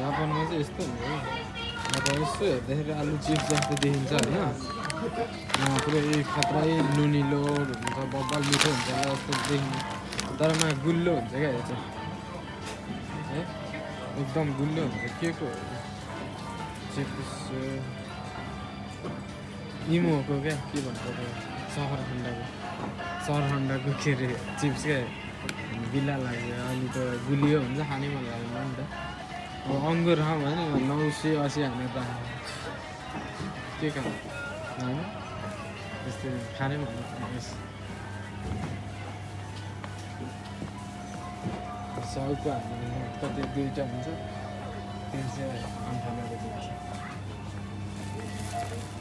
जापानमा चाहिँ यस्तो हुन्छ अब यसो हेर्दाखेरि आलु चिप्स जस्तो देखिन्छ होइन पुरै खतरै नुनिलो हुन्छ बब्बल मिठो हुन्छ होला जस्तो देखिन्छ तर गुलियो हुन्छ क्या यो चाहिँ है एकदम गुलियो हुन्छ के को चिप्स इमोको क्या के भन्छ सहरखण्डको के अरे चिप्स क्या गिला लाग्यो अनि त गुलियो हुन्छ खानै मन लाग्दैन नि त अब अङ्गुर खाऊँ भने 980 हाने त के काम होइन त्यस्तै खानै मन लाग्छ साउको हामीले कति 2टा हुन्छ 398 दिन्छ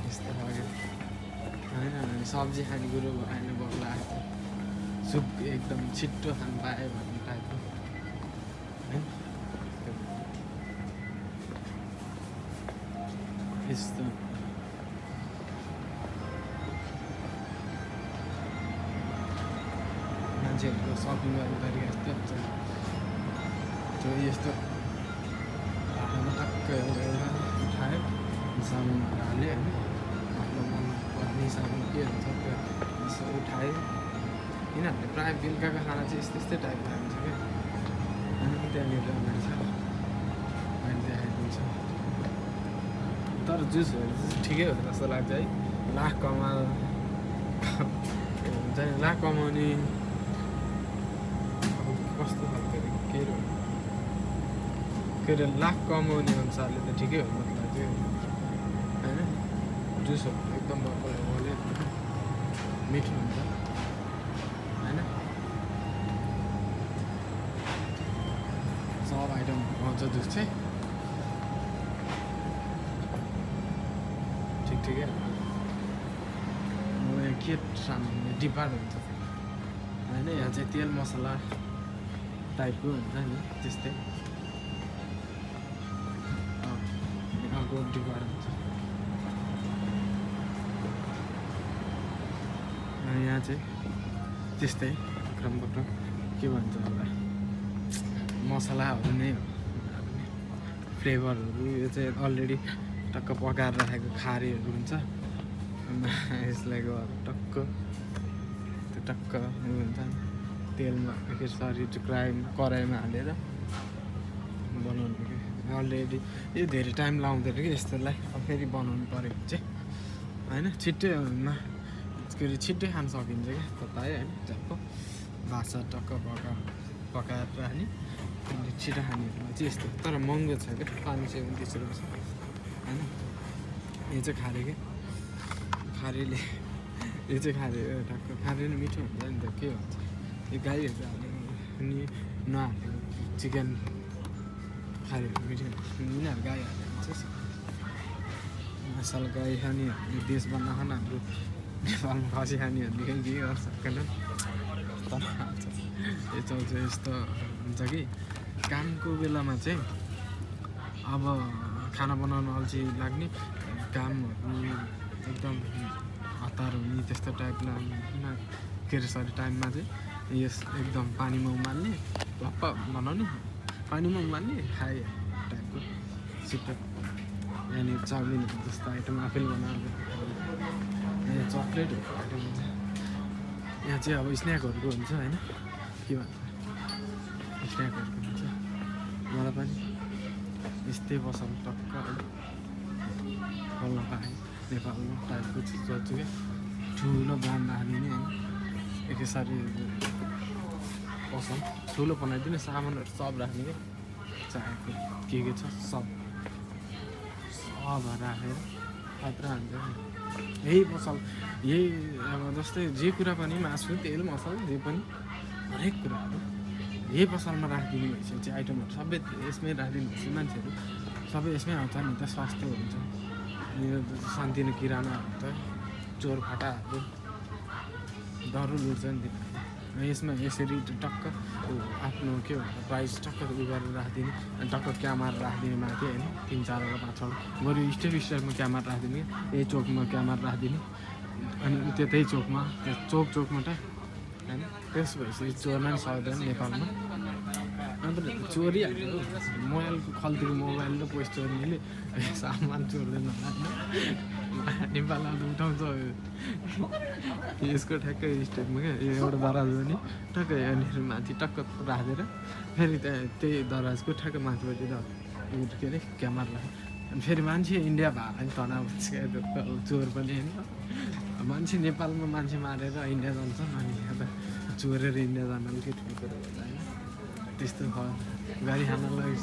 यस्तो लाग्यो होइन सब्जी खाने कुरो खाने बग्ला सुप एकदम छिट्टो खानु पायो भन्ने टाइपको है यस्तो मान्छेहरूको सपिङ गर्ने तरिका यस्तो हुन्छ त्यो यस्तो हातमा टक्क एउटा उठायो सामानहरू हाल्यो होइन आफ्नो मनपर्ने सामान के हुन्छ त्यो यसो उठायो यिनीहरूले प्रायः बेलुकाको खाना चाहिँ यस्तै टाइपको खान्छ क्या अनि त्यहाँनिर मान्छे मैले देखाइदिन्छ तर जुसहरू चाहिँ ठिकै हो जस्तो लाग्छ है लाख हुन्छ नि लाख कमाउने अब कस्तो खालको के अरे लाख कमाउने अनुसारले त ठिकै हो मतलब त्यो होइन जुसहरू एकदम बल्ल मिठो हुन्छ होइन सब आइटम पाउँछ जुस चाहिँ ठिकै के सानो डिपार्ट हुन्छ होइन यहाँ चाहिँ तेल मसला टाइपको हुन्छ नि त्यस्तै अर्को डिपार्ट हुन्छ यहाँ चाहिँ त्यस्तै क्रम के भन्छ होला मसलाहरू नै हो फ्लेभरहरू यो चाहिँ अलरेडी टक्क पकाएर राखेको खारेहरू हुन्छ यसलाई टक्क त्यो टक्क हुन्छ तेलमा यसरी कराईमा हालेर बनाउनु कि अलरेडी यो धेरै टाइम लाउँदैन कि यस्तोलाई अब फेरि बनाउनु पऱ्यो भने चाहिँ होइन छिट्टै के अरे छिट्टै खान सकिन्छ क्या बताएँ होइन झ्याप्प भात टक्क पकाएर राख्ने अनि छिटो खानेहरूलाई चाहिँ यस्तो तर महँगो छ क्या 529 रुपियाँ होइन यो चाहिँ खारे क्या खारेले यो चाहिँ खारे टक्क खारे नै मिठो हुन्छ नि त के भन्छ यो गाईहरू हाल्यो अनि नहालेको चिकन खारेहरू मिठो यिनीहरू गाई हाल्यो भने चाहिँ असल गाई खानेहरूले देश बन्न खान हाम्रो नेपालमा खसी खानेहरूले केही गर्न सक्दैन तर यो चाहिँ यस्तो हुन्छ कि कामको बेलामा चाहिँ अब खाना बनाउनु अल्छी लाग्ने कामहरू एकदम हतार हुने त्यस्तो टाइपलाई के अरे सरी टाइममा चाहिँ यस एकदम पानीमा उमाल्ने भप्प बनाउने पानीमा उमाल्ने खाए टाइपको छिट्टो यहाँनिर चाउमिनहरू जस्तो आइटम आफैले बनाएको यहाँ चक्लेटहरूको आइटम हुन्छ यहाँ चाहिँ अब स्न्याकहरूको हुन्छ होइन के भन्छ स्न्याकहरूको हुन्छ मलाई पनि यस्तै पसल टक्क कल्ल पाएँ नेपालमा टाइपको चिज गर्छु क्या ठुलो ब्रान्ड हालिदिने होइन एकैसारी पसल ठुलो बनाइदिने सामानहरू सब राख्ने क्या चाहेको के छ सब राखेर खतरा हुन्छ यही पसल यही अब जस्तै जे कुरा पनि मासु तेल मसला जे पनि हरेक कुराहरू यही पसलमा राखिदिनु भएपछि चाहिँ आइटमहरू सबै यसमै राखिदिनु भएपछि मान्छेहरू सबै यसमै आउँछ नि त सस्तो हुन्छ यो सानोतिनो किरानाहरू त चोर फाटाहरू डरु लुट्छ नि तिनीहरू यसमा यसरी टक्क आफ्नो के भन्छ प्राइस टक्क उयो गरेर राखिदिने अनि टक्क क्यामेरा राखिदिने माथि होइन 3-4 5 बरु स्टेपमा क्यामेरा राखिदिने यही चोकमा क्यामेरा राखिदिने अनि त्यतै चोकमा त्यो चोकमा त होइन त्यस भएपछि चोर्न नि सक्दैन नेपालमा अन्त चोरिहाल्छ मोबाइलको खल्तीको मोबाइल र पैसा चोर्नेले सामान चोर्दैन होला होइन नेपालमा त उठाउँछ यसको ठ्याक्कै स्टेपमा क्या एउटा दराज हो नि टक्कै यहाँनिर माथि टक्क राखेर फेरि त्यही दराजको ठ्याक्कै माथिपट्टि के अरे क्यामेरा राख्यो अनि फेरि मान्छे इन्डिया भएको नि तनाव हुन्छ क्या चोर पनि होइन मान्छे नेपालमा मान्छे मारेर इन्डिया जान्छ अनि यता चोरेर इन्डिया जान के ठुलो कुरो होला होइन त्यस्तो गाडी खानलाई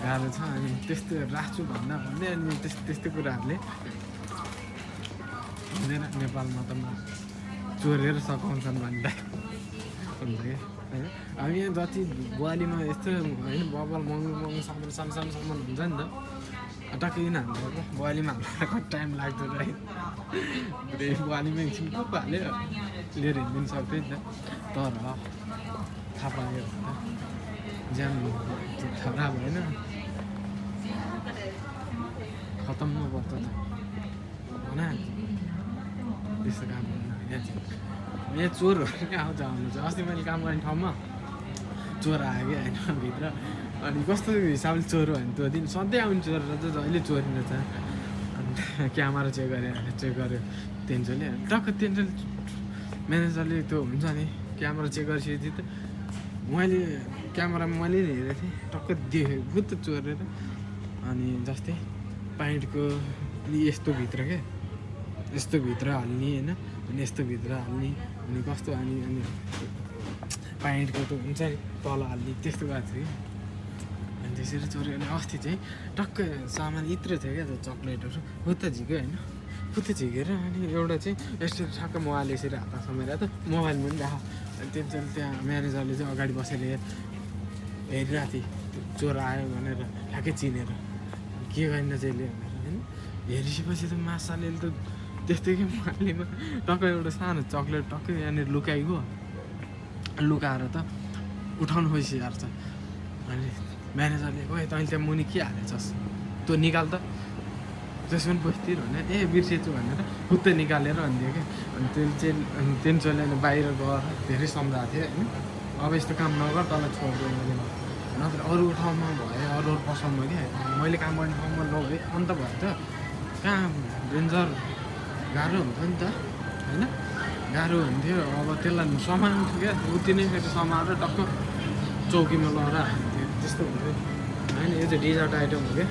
गाह्रो छ अनि त्यस्तो राख्छु भन्दा भन्दै अनि त्यस्तो कुराहरूले हुँदैन नेपालमा त चोरेर सघाउँछन् भन्दा हुन्छ क्या होइन अब यहाँ जति बुवालीमा यस्तो होइन बबल महँगो सामान सानो सामान हुन्छ नि त टक्कै किन हाल्नु बुवालीमा हाल्नु कति टाइम लाग्दो रहेछ बुवालीमा एकछिन पक्क हाल्यो लिएर हिँडिदिनु सक्थ्यो नि त तर थाहा पायो ज्यान खराब होइन खतम नपर्छ त होइन त्यस्तो काम यहाँ चोरहरू क्या आउँछ आउनु चाहिँ अस्ति मैले काम गर्ने ठाउँमा चोर आयो कि होइन भित्र अनि कस्तो हिसाबले चोर हो भने त्यो दिन सधैँ आउने चोर र चाहिँ जहिले चोरिरहेछ अन्त क्यामेरा चेक गर्यो तेन्जोले टक्क तेन्जोले म्यानेजरले त्यो हुन्छ नि क्यामेरा चेक गरिसकेपछि त मैले क्यामेरामा मैले हेरेको थिएँ टक्क देखेँ भुत्त चोरेर अनि जस्तै प्यान्टको यस्तो भित्र क्या यस्तो भित्र हाल्ने होइन अनि यस्तो भित्र हाल्ने अनि कस्तो अनि प्यान्टको त हुन्छ नि तल हाल्ने त्यस्तो गएको थियो कि अनि त्यसरी चोऱ्यो अनि अस्ति चाहिँ टक्कै सामान यत्रो थियो क्या त्यो चक्लेटहरू फुत्त झिक्यो होइन फुत्त झिकेर अनि एउटा चाहिँ यस्तो ठक्क मोबाइल यसरी हातमा समाएर त मोबाइल पनि राख अनि त्यसले त्यहाँ म्यानेजरले चाहिँ अगाडि बसेर हेरिरहेको थिएँ चोर आयो भनेर ठ्याक्कै चिनेर के गरिन चाहिँ भनेर होइन हेरिसकेपछि त मासाले त त्यस्तै कि मोबाइलमा टक्कै एउटा सानो चक्लेट टक्कै यहाँनिर लुकाइगयो लुकाएर त उठाउनु खोजिहाल्छ अनि म्यानेजरले ओए तैँले त्यहाँ मुनि के हालेछस् त्यो निकाल त त्यसो पनि बस्तिर भने बिर्सेछु भनेर खुत्तै निकालेर भनिदियो क्या अनि तेन्चोले बाहिर गएर धेरै सम्झाएको थियो होइन अब यस्तो काम नगर तँलाई छोडिदियो मैले नत्र अरू ठाउँमा भयो अरू पसलमा क्या मैले काम गर्ने ठाउँमा लगेँ अन्त भयो त कहाँ डेन्जर गाह्रो हुन्छ नि त होइन गाह्रो हुन्थ्यो अब त्यसलाई समाउँथ्यो क्या उति नै फेरि समाएर टक्क चौकीमा लगाएर हाल्थ्यो त्यस्तो हुन्थ्यो होइन यो चाहिँ डिजर्ट आइटम हो क्या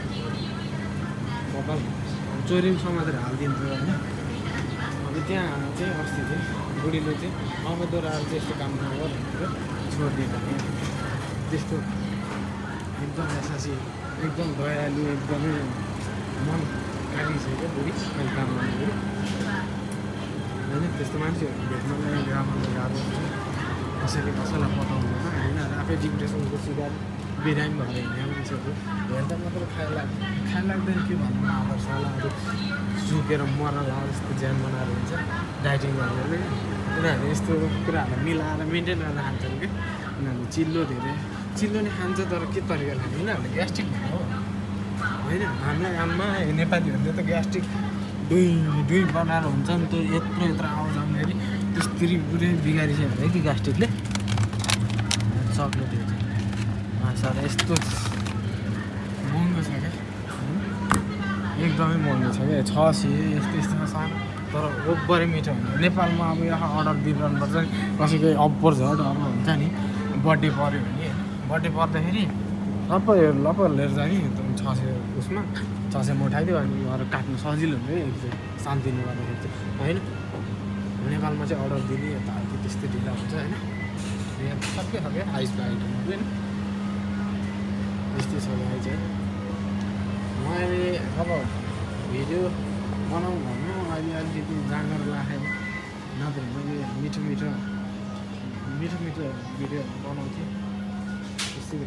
कपाल चोरी पनि समातेर हालिदिन्थ्यो होइन अब त्यहाँ चाहिँ अस्ति चाहिँ बुढीले चाहिँ अब दोहोऱ्याएर चाहिँ यस्तो काम नगर भनेर छोडिदिएको त्यस्तो एकदम एसासी एकदम दयालु एकदमै मन काली छ क्या बुढी अहिले काम गर्नु होइन त्यस्तो मान्छेहरू भेट्नलाई ग्राममा गाह्रो हुन्छ कसैले कसैलाई पठाउँदैन होइन आफै डिप्रेसनको शिकार बिरामी भएर हिँड्ने मान्छेहरू हेर्दा मात्र खाइ लाग्दैन के भन्नु आदर्श होला अरू सुकेर मर्ला जस्तो ज्यान बनाएर हुन्छ डाइटिङ गरेर उनीहरूले यस्तो कुराहरूलाई मिलाएर मेन्टेन गरेर खान्छन् क्या उनीहरूले चिल्लो नै खान्छ तर के तरिकाले खान्छ उनीहरूले ग्यास्ट्रिक हो होइन हाम्रा नेपालीहरूले त ग्यास्ट्रिक दुई बनाएर हुन्छ नि त्यो यत्रो आवाज आउँदाखेरि त्यसरी पुरै बिगारिसक्यो भने कि ग्यास्ट्रिकले चक्लेट माछा यस्तो महँगो छ क्या एकदमै महँगो छ क्या 600 यस्तो सानो तर ओभरै मिठो हुन्छ नेपालमा अब यहाँ अर्डर दिइरहनुपर्छ नि कसैको अप्पर झट अब हुन्छ नि बर्थडे पऱ्यो भने बर्थडे पर्दाखेरि लप्प लिएर जाने 600 उसमा 600 म उठाइदियो अनि घर काट्नु सजिलो हुन्छ है शान्तिले गर्दाखेरि चाहिँ होइन नेपालमा चाहिँ अर्डर दिने यताउति त्यस्तै ढिला हुन्छ होइन यहाँ सबै छ क्या आइसको आइटमहरू होइन त्यस्तै छ भाइ चाहिँ मैले अब भिडियो बनाउँ भन्नु अहिले अलिकति जाँगर राखेँ नत्र मैले मिठो भिडियो बनाउँथेँ त्यस्तै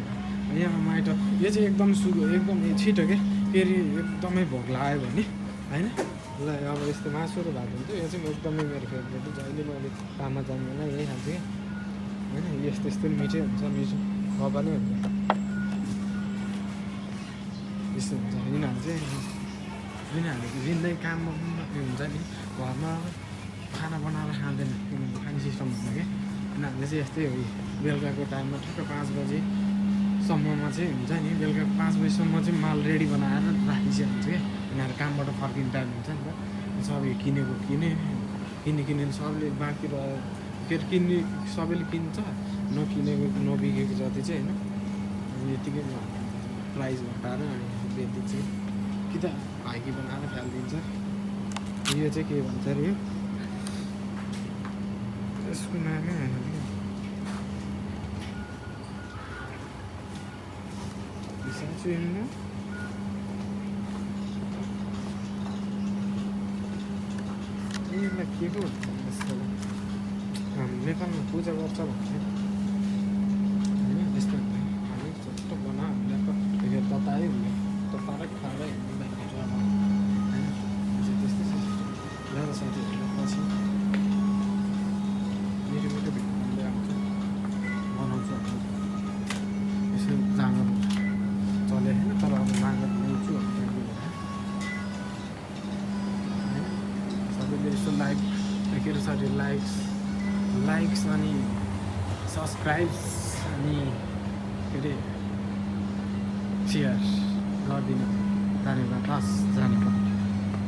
यहाँ माइट यो चाहिँ एकदम छिटो क्या फेरि एकदमै भोक लाग्यो भने होइन ल अब यस्तो मासु र भात हुन्थ्यो यो चाहिँ एकदमै मेरो फेभरेट हो जहिले मैले काममा जान्दैन यही खान्छु क्या होइन यस्तो मिठै हुन्छ मिठो पनि हुन्छ यस्तो हुन्छ यिनीहरूले जिन्दै काममा हुन्छ नि घरमा खाना बनाएर खाँदैन किनभने खाने सिस्टम हुन्छ क्या यिनीहरूले चाहिँ यस्तै हो बेलुकाको टाइममा ठ्याक्क 5 बजी सम्ममा चाहिँ हुन्छ नि, बेलुका 5 बजीसम्म चाहिँ माल रेडी बनाएर राखिसकेको हुन्छ क्या। यिनीहरू कामबाट फर्किने टाइम हुन्छ नि त, सबै किनेको किने सबले बाँकी रह्यो, फेरि किन्ने सबैले किन्छ, नकिनेको नबिकेको जति चाहिँ होइन यतिकै प्राइस घटाएर अनि बेचिदिन्छ कि त भाइकी बनाएर फालिदिन्छ। यो चाहिँ के भन्छ अरे, यो यसको नामै होइन साँच्चै यसलाई के को यस्तो हाम्रो नेपालमा पूजा गर्छ भन्छ होइन, यस्तो हामी जस्तो बना हामीलाई ततारै हुने ततारै खाएरै हुने होइन, त्यस्तै छ ल्याएर साथीहरूलाई पछि मेरो भिडियोले आउँछ बनाउँछु यसो जाँगर चले होइन, तर अब जाँगर ल्याउँछु सबैले यसो लाइक के अरे सरी लाइक्स अनि सब्सक्राइब्स अनि के अरे सेयर गरिदिनु, धन्यवाद। हस् जानु